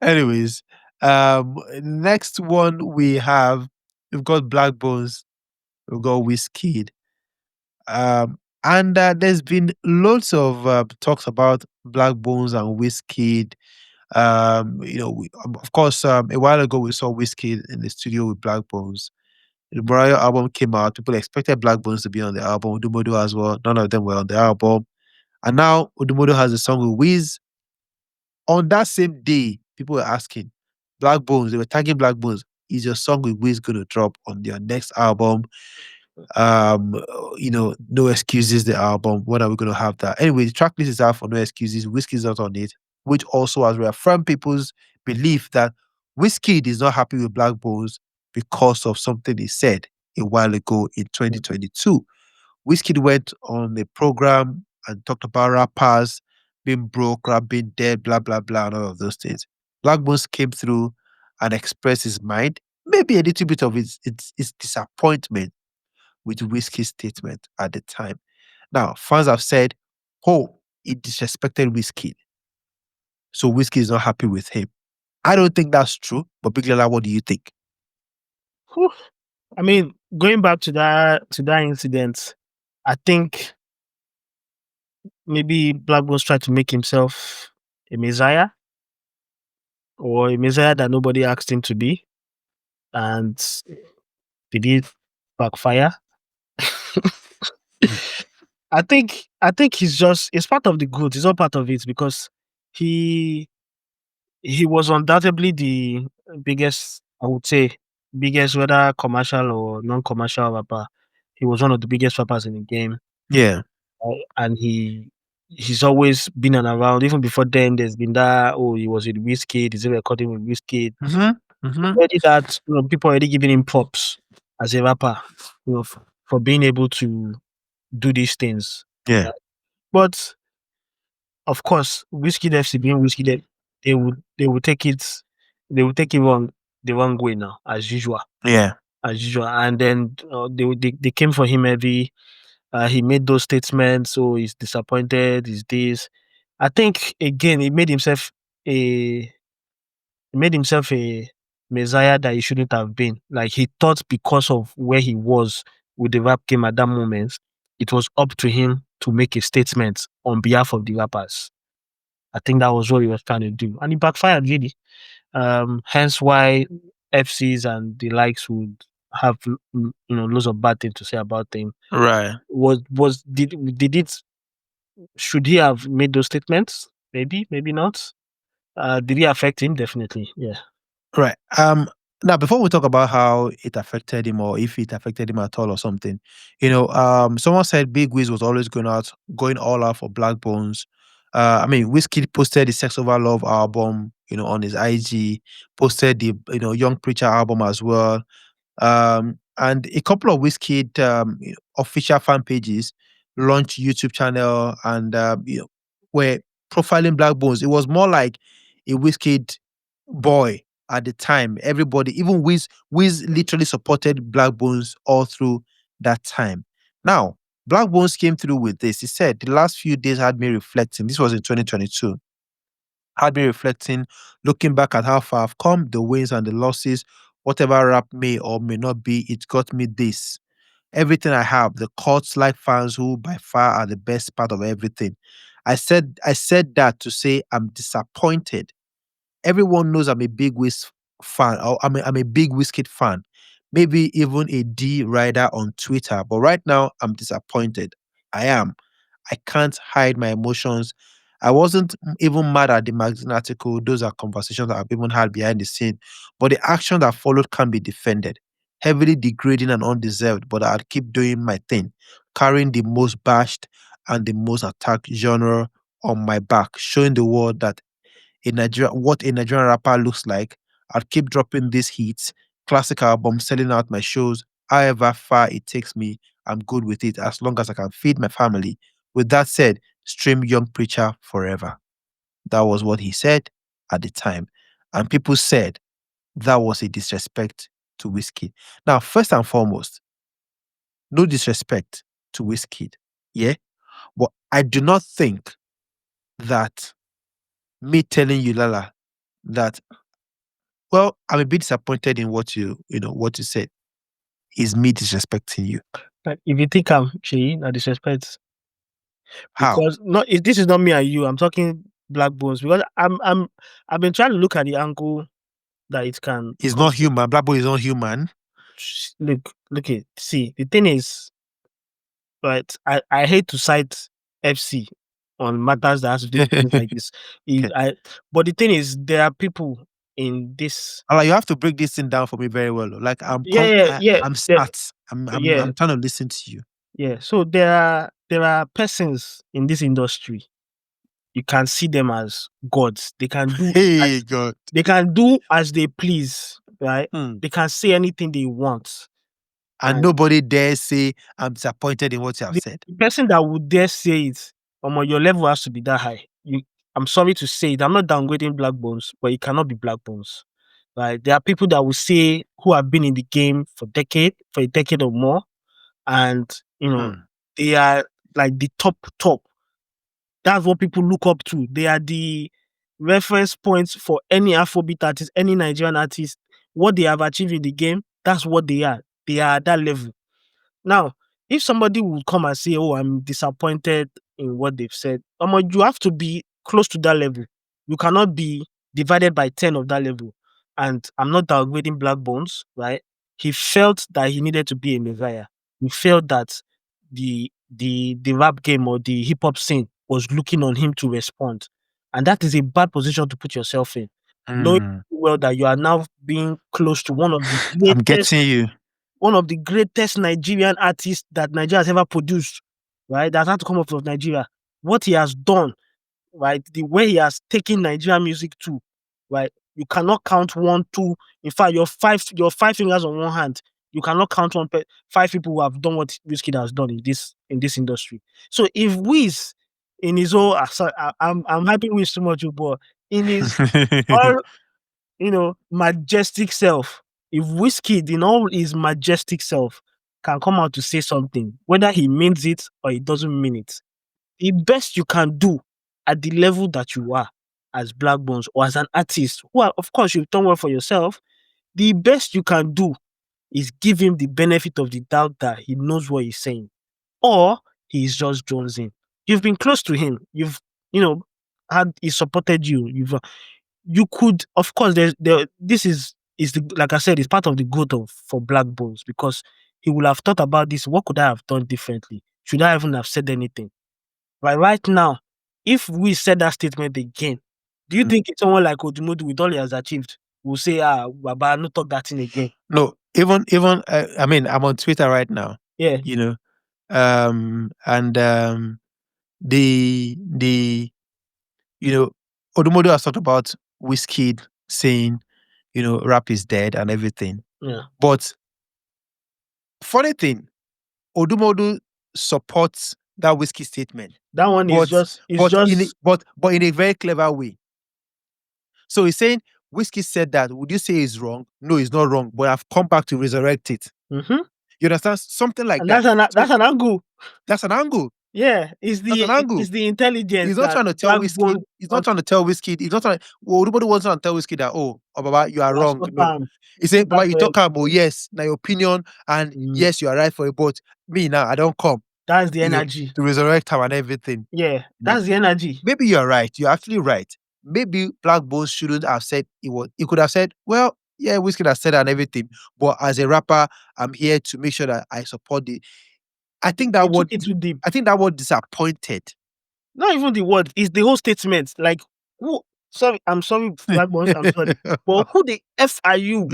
Anyways, next one we've got Blaqbonez, we've got Wizkid. And there's been loads of talks about Blaqbonez and Wizkid. Of course, a while ago we saw Wizkid in the studio with Blaqbonez. The Mariah album came out. People expected Blaqbonez to be on the album. Udumodu as well. None of them were on the album. And now Udumodu has a song with Wiz. On that same day, people were asking, Blaqbonez, they were tagging Blaqbonez, is your song with Wiz going to drop on your next album? No Excuses, the album. When are we going to have that? Anyway, the track list is out for No Excuses. Wizkid's not on it, which also has reaffirmed people's belief that Wizkid is not happy with Blaqbonez because of something he said a while ago in 2022. Wizkid went on a program and talked about rappers being broke, rap being dead, blah, blah, blah, and all of those things. Blaqbonez came through and expressed his mind, maybe a little bit of his disappointment with Wizkid's statement at the time. Now, fans have said, oh, he disrespected Wizkid, so Wizkid is not happy with him. I don't think that's true, but Big Lala, what do you think? Whew. I mean, going back to that incident, I think maybe Blaqbonez tried to make himself a messiah, or a messiah that nobody asked him to be, and did it backfire? I think it's part of the good. It's all part of it because he he was undoubtedly the biggest, I would say, biggest, whether commercial or non-commercial rapper. He was one of the biggest rappers in the game, Yeah. and he's always been and around. Even before then, there's been that, oh, he was with Wizkid, he's recording with Wizkid. Already that, people already giving him props as a rapper, for being able to do these things. Yeah. But of course, Wizkid FC being Wizkid, they would take it wrong, the wrong way now, as usual. Yeah. And then they came for him heavy. He made those statements, so he's disappointed, he's this. I think again he made himself a messiah that he shouldn't have been. Like, he thought because of where he was with the rap game at that moment, it was up to him to make a statement on behalf of the rappers. I think that was what he was trying to do, and it backfired really. Hence why FCs and the likes would have lots of bad things to say about him. Right. Did it? Should he have made those statements? Maybe, maybe not. Did it affect him? Definitely, yeah. Right. Now, before we talk about how it affected him or if it affected him at all or something, someone said Big Wiz was always going all out for Blaqbonez. Wizkid posted the Sex Over Love album, on his IG, posted the Young Preacher album as well. And a couple of Wizkid official fan pages launched YouTube channel and were profiling Blaqbonez. It was more like a Wizkid boy at the time. Everybody, even Wiz literally supported Blaqbonez all through that time. Now, Blaqbonez came through with this. He said, the last few days had me reflecting. This was in 2022. Had me reflecting, looking back at how far I've come, the wins and the losses, whatever rap may or may not be, it got me this. Everything I have, the cults like fans who by far are the best part of everything. I said that to say I'm disappointed. Everyone knows I'm a big Wiz fan, or I'm a big Wizkid fan. Maybe even a D rider on Twitter. But right now, I'm disappointed. I am. I can't hide my emotions. I wasn't even mad at the magazine article. Those are conversations that I've even had behind the scene. But the action that followed can be defended. Heavily degrading and undeserved, but I'll keep doing my thing. Carrying the most bashed and the most attacked genre on my back, showing the world that what a Nigerian rapper looks like. I'll keep dropping these hits, classic album, selling out my shows. However far it takes me, I'm good with it as long as I can feed my family. With that said, stream Young Preacher forever. That was what he said at the time. And people said that was a disrespect to Wizkid. Now, first and foremost, no disrespect to Wizkid. Yeah. But I do not think that me telling you, Lala, that, well, I'm a bit disappointed in what you said. Is me disrespecting you? Like, if you think I'm Sheyi, na disrespect. How? Because this is not me and you. I'm talking Blaqbonez because I've been trying to look at the angle that it can He's come not from. human. Blaqbonez is not human. Look it. See, the thing is, right? I hate to cite FC on matters that has to do with things like this. Okay. But the thing is, there are people in this. Like, you have to break this thing down for me very well. Like, I'm Yeah, smart. yeah, I'm trying to listen to you. yeah. So there are persons in this industry. You can see them as gods. Hey God. They can do as they please, right? Hmm. They can say anything they want. And And nobody dare say I'm disappointed in what you have the said. person that would dare say it, your level has to be that high. I'm sorry to say it. I'm not downgrading Blaqbonez, but it cannot be Blaqbonez. Right? There are people that will say who have been in the game for a decade or more, and Hmm. they are like the top. That's what people look up to. They are the reference points for any Afrobeat artist, any Nigerian artist. What they have achieved in the game, that's what they are. They are at that level. Now, if somebody would come and say, "Oh, I'm disappointed in what they've said," you have to be close to that level. You cannot be divided by 10 of that level. And I'm not downgrading Blaqbonez, right? He felt that he needed to be a messiah. He felt that the rap game or the hip hop scene was looking on him to respond. And that is a bad position to put yourself in. Knowing Hmm. well that you are now being close to I'm getting you. one of the greatest Nigerian artists that Nigeria has ever produced, right? That had to come up from Nigeria. What he has done, right? The way he has taken Nigerian music to, right? You cannot count one, two. In fact, your five fingers on one hand. You cannot count five people who have done what Wizkid has done in this industry. So if Wiz in his own, sorry, I'm hyping Wiz too much, but in his all majestic self. If Wizkid in all his majestic self can come out to say something, whether he means it or he doesn't mean it, the best you can do at the level that you are as Blaqbonez or as an artist, of course you've done well for yourself, the best you can do is give him the benefit of the doubt that he knows what he's saying. Or he's just jonesing. You've been close to him. You've, you know, had he supported you. You could, of course, this is the, like I said, it's part of the growth for Blaqbonez because he will have thought about this. What could I have done differently? Should I even have said anything? Right now, if we said that statement again, do you think someone like Odumodu with all he has achieved will say, Baba, no talk that thing again? No, even I mean, I'm on Twitter right now. Yeah, You know, and the Odumodu has talked about Wizkid saying, rap is dead and everything. yeah. But funny thing, Odumodu supports that Wizkid statement, That one is but just, it's just, but in a very clever way. So he's saying Wizkid said that. Would you say it's wrong? No, it's not wrong. But I've come back to resurrect it. mm-hmm. You understand? Something like And that. that's an angle. That's an angle. Yeah, That's an angle. it's the intelligence He's not that trying to tell Wizkid. Blaqbonez He's not trying to tell Wizkid. He's not trying. Well, everybody wants to tell Wizkid that, oh, Baba, you are wrong. No, he said, Baba, you talk about, yes, now your opinion, and yes, you are right for it. But me now, I don't come. That's the energy. To resurrect him and everything. Yeah, that's the energy. Maybe you're right. You're actually right. Maybe Blaqbonez shouldn't have said it was. He could have said, well, yeah, Wizkid has said that and everything. But as a rapper, I'm here to make sure that I support the. I think that word. It too deep. I think that word disappointed. Not even the word. It's the whole statement. Like, who? Sorry, I'm sorry, Blaqbonez. I'm sorry. But who the f are you?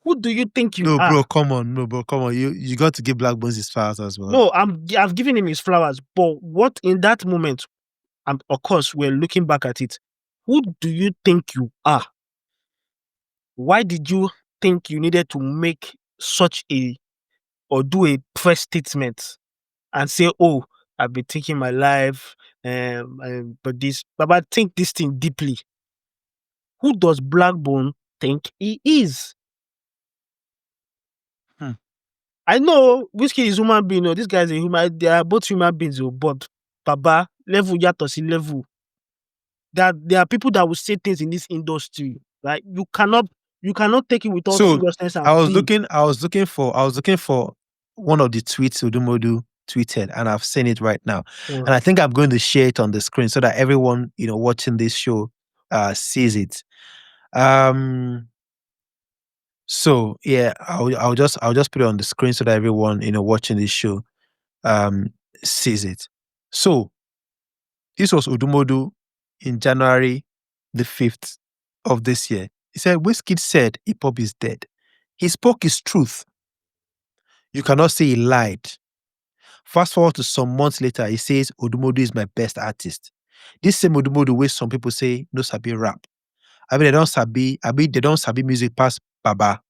Who do you think you No, are? bro, come on. No, bro, come on. You got to give Blaqbonez his flowers as well. No, I've given him his flowers. But what in that moment? Of course, we're looking back at it. Who do you think you are? Why did you think you needed to make or do a press statement and say, "Oh, I've been taking my life," but think this thing deeply. Who does Blaqbonez think he is? I know Wizkid is human being. This guy is a human. They are both human beings. But Baba level yato si level. that there are people that will say things in this industry, right? You cannot take it with all So seriousness I and was play. looking, I was looking for one of the tweets Udumodu tweeted, and I've seen it right now. Mm. And I think I'm going to share it on the screen so that everyone, watching this show sees it. Um so yeah, I'll just put it on the screen so that everyone, watching this show sees it. So this was Udumodu in January the 5th of this year. He said, Wizkid said hip hop is dead. He spoke his truth. You cannot say he lied. Fast forward to some months later, he says Odumodu is my best artist. This same Odumodu, where some people say no sabi rap. They don't sabi music past Baba.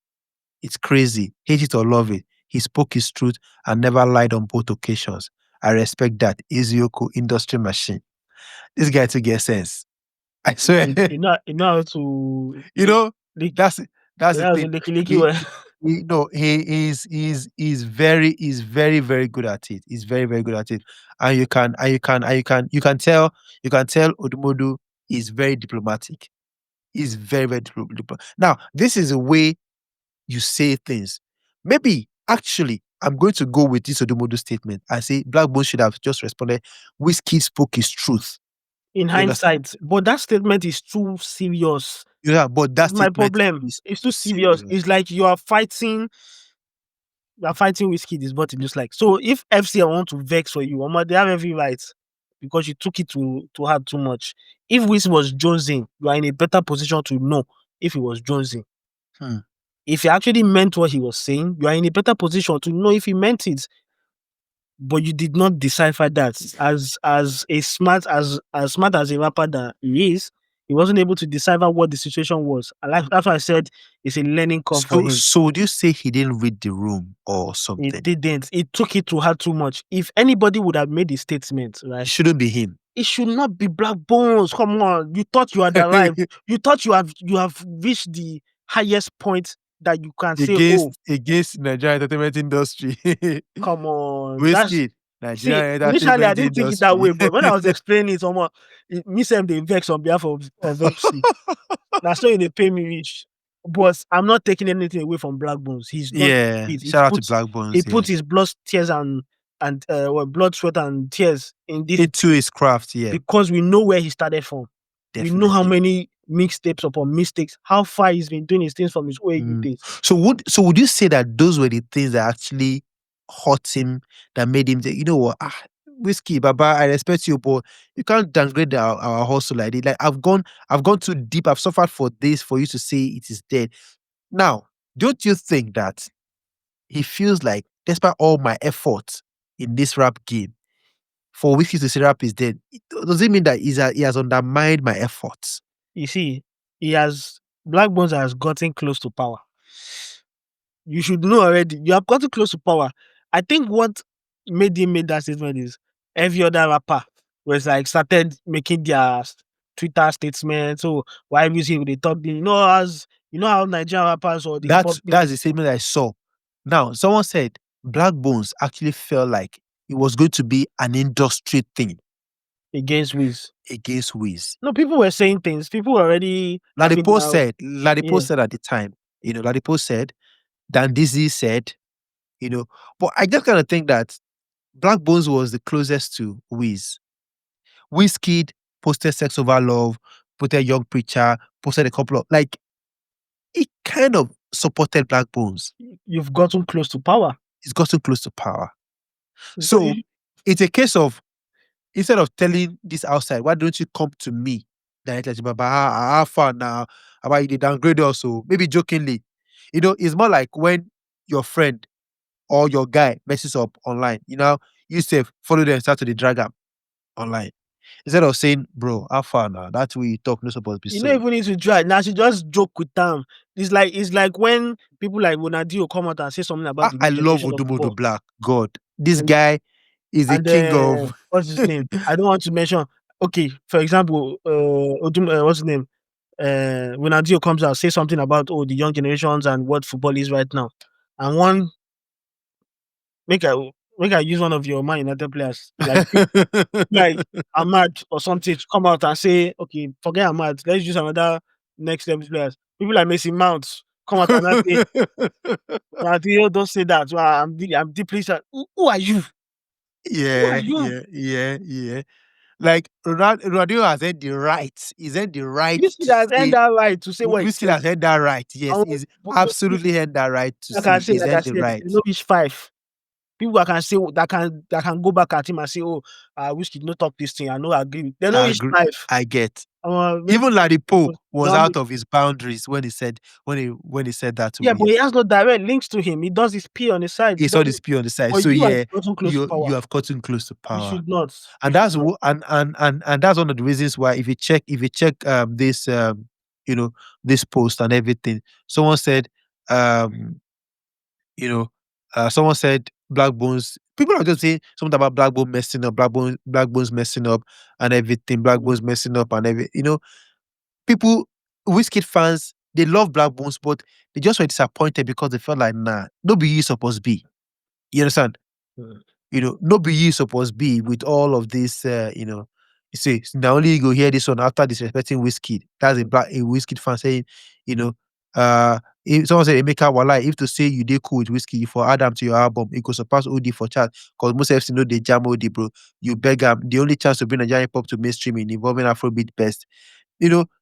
It's crazy. Hate it or love it. He spoke his truth and never lied on both occasions. I respect that. Izioku industry machine. This guy to get sense. I swear. You know how to You know, lick, that's that's you the know how to thing. licky He, well. he no, he's very, very good at it. He's very, very good at it. And you can tell Odumodu is very diplomatic. He's very, very diplomatic. Now, this is a way you say things. Maybe actually I'm going to go with this Odumodu statement. I say Blackbone should have just responded, Whiskey spoke his truth. In You understand? hindsight, but that statement is too serious. Yeah, but that It's my statement problem. is It's too too serious. serious. It's like you are fighting Wizkid is what it looks like. So if FC want to vex for you, Omo, they have every right because you took it to heart too much. If Wiz was jonesing, you are in a better position to know if he was jonesing. Hmm. If he actually meant what he was saying, you are in a better position to know if he meant it. But you did not decipher that. As smart as a rapper that he is, he wasn't able to decipher what the situation was. And that's why I said it's a learning curve for him. So would you say he didn't read the room or He something? didn't. He took it to heart too much. If anybody would have made a statement, It right, shouldn't be him. it should not be Blaqbonez. Come on, you thought you had arrived. You thought you have reached the highest point that you can say, oh, Against Nigerian entertainment industry. come on. That's Whiskey, see. Nigerian Initially, I entertainment didn't take it that industry. way, but when I was explaining it, someone me same they vex on behalf of FC. That's why they pay me rich. But I'm not taking anything away from Blaqbonez. He's done Yeah, it. shout out to Black He Bones. put Yeah, his blood, tears, blood, sweat, and tears in this into his craft. Yeah, because we know where he started from. We know how definitely. many mixtapes upon mistakes, how far he's been doing his things from his OAU Mm. days. So would you say that those were the things that actually hurt him, that made him say, you know what, Whiskey, Baba, I respect you, but you can't downgrade our hustle like this. Like I've gone too deep. I've suffered for this for you to say it is dead. Now, don't you think that he feels like, despite all my efforts in this rap game, for Whiskey to say rap is dead, does it mean that he has undermined my efforts? You see, Blaqbonez has gotten close to power. You should know already. You have gotten close to power. I think what made him make that statement is every other rapper was like started making their Twitter statements. So why music they talk? You know how Nigerian rappers or the hip hop That's the statement I saw. Now, someone said Black Bones actually felt like it was going to be an industry thing against Wiz. against Wiz. No, people were saying things. People were already having Ladipo yeah. said at the time, Ladipo said, Dan Dizzy said, but I just kind of think that Black Bones was the closest to Wiz. Wizkid posted Sex Over Love, posted Young Preacher, posted a couple of, like, he kind of supported Black Bones. You've gotten close to power. He's gotten close to power. So So it's a case of, instead of telling this outside, why don't you come to me directly? Like, Baba, how far now? About you, they downgrade also. Maybe jokingly. It's more like when your friend or your guy messes up online, you say, follow them, start to the drag am online. Instead of saying, bro, how far now? That's way you talk, not supposed to be you don't so. even need to try. Now she just joke with them. It's like when people like Ronaldinho come out and say something about the I new love generation of Odumodu football. Black. God. This And guy is a and king of. what's his name? I don't want to mention. Okay, for example, what's his name? Ronaldinho comes out, say something about the young generations and what football is right now. And one make a Make I use one of your Man United players, like Ahmad or something, to come out and say, okay, forget Ahmad, let's use another next level players. People like Messi Mount come out and now say, don't say that. Well, I'm deeply sad. Who are you? Who are Yeah, you? yeah, yeah, yeah. Like Ronaldo has had the right. He's had the right This kid to has earned say. that right to say what he Whiskey has says. had that right. Yes, And he's but absolutely had that right to like I say. say, He's like I had the said, right. they know each five. People that can say that can go back at him and say, "Oh, I wish he no talk this thing." I know I agree. They know I each agree. five. I get. Maybe Even Ladipo was don't out make, of his boundaries when he said when he said that to yeah, but he Wiz. has no direct links to him. He does his P on the side. He He saw the doesn't. spear on the side. But So you are yeah, getting close to you power. have gotten close to You power. should not. You And should that's not. and that's one of the reasons why if you check this you know this post and everything, someone said um you know someone said Black Bones. People are just saying something about Black Bone messing up, Black Bones messing up and everything, Black Bones messing up and everything. People, Wizkid fans, they love Black Bones, but they just were disappointed because they felt like, nah, nobody you supposed to be. You understand? Mm. Nobody you supposed to be with all of this, you see, now only you go hear this one after disrespecting Wizkid. That's a Wizkid fan saying, you know, if someone said Emeka Walai, if to say you did cool with Wizkid, you for add them to your album, it could surpass OD for chat. Because most FC know they jam OD, bro. You beg them. The only chance to bring Nigerian pop to mainstream in involving Afrobeat best.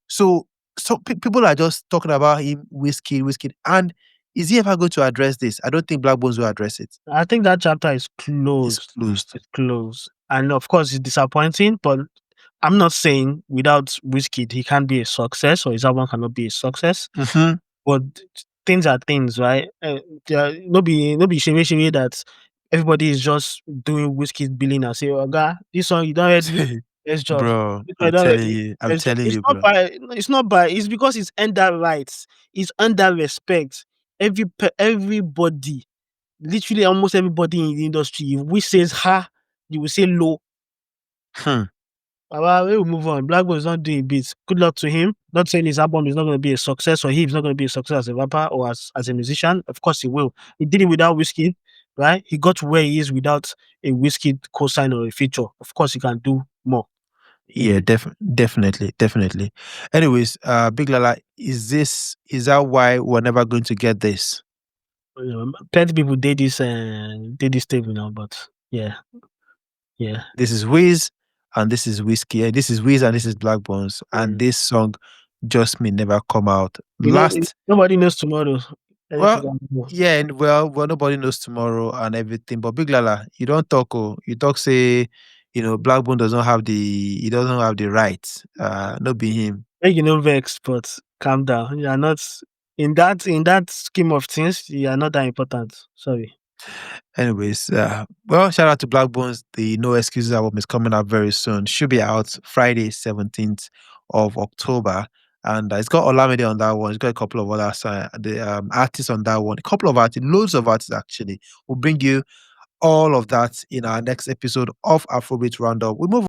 So people are just talking about him, Wizkid, and is he ever going to address this? I don't think Black Bones will address it. I think that chapter is It's closed. closed. It's closed. And of course, it's disappointing, but I'm not saying without Wizkid, he can't be a success or his album cannot be a success. Mm-hmm. But things are things, right? No be shame that everybody is just doing Wizkid billing and say, "Oh, God, this song you don't ready, let's drop. Bro, This one you I'm don't telling ready, you, I'm let's drop." telling It's you, not bro. by, it's not by, it's because it's under rights, it's under respect. Everybody, literally almost everybody in the industry, if we says ha, you will say low. Hmm. Baba, we will move on. Blackbone is not doing beats. Good luck to him. Not saying his album is not going to be a success or he's not going to be a success as a rapper or as a musician. Of course, he will. He did it without Wizkid, right? He got to where he is without a Wizkid cosign or a feature. Of course, he can do more. Yeah, definitely. Anyways, Big Lala, is that why we're never going to get this? Plenty people did this table now, but yeah, yeah. This is Wiz and this is Whiskey. This is Wiz and this is Black Bones. And Mm. this song just may never come out. Last Nobody knows tomorrow. Well, Anything can happen. yeah, and well, nobody knows tomorrow and everything. But Big Lala, you don't talk. Oh, you talk say, Blackbone he doesn't have the rights. Not be him. Make you no vex, but calm down. You are not in that scheme of things. You are not that important. Sorry. Anyways, well, shout out to Black Bones. The No Excuses album is coming out very soon. Should be out Friday, 17th of October. And it's got Olamide on that one. It's got a couple of other artists on that one. A couple of artists, loads of artists actually. We'll bring you all of that in our next episode of Afrobeat Roundup. We move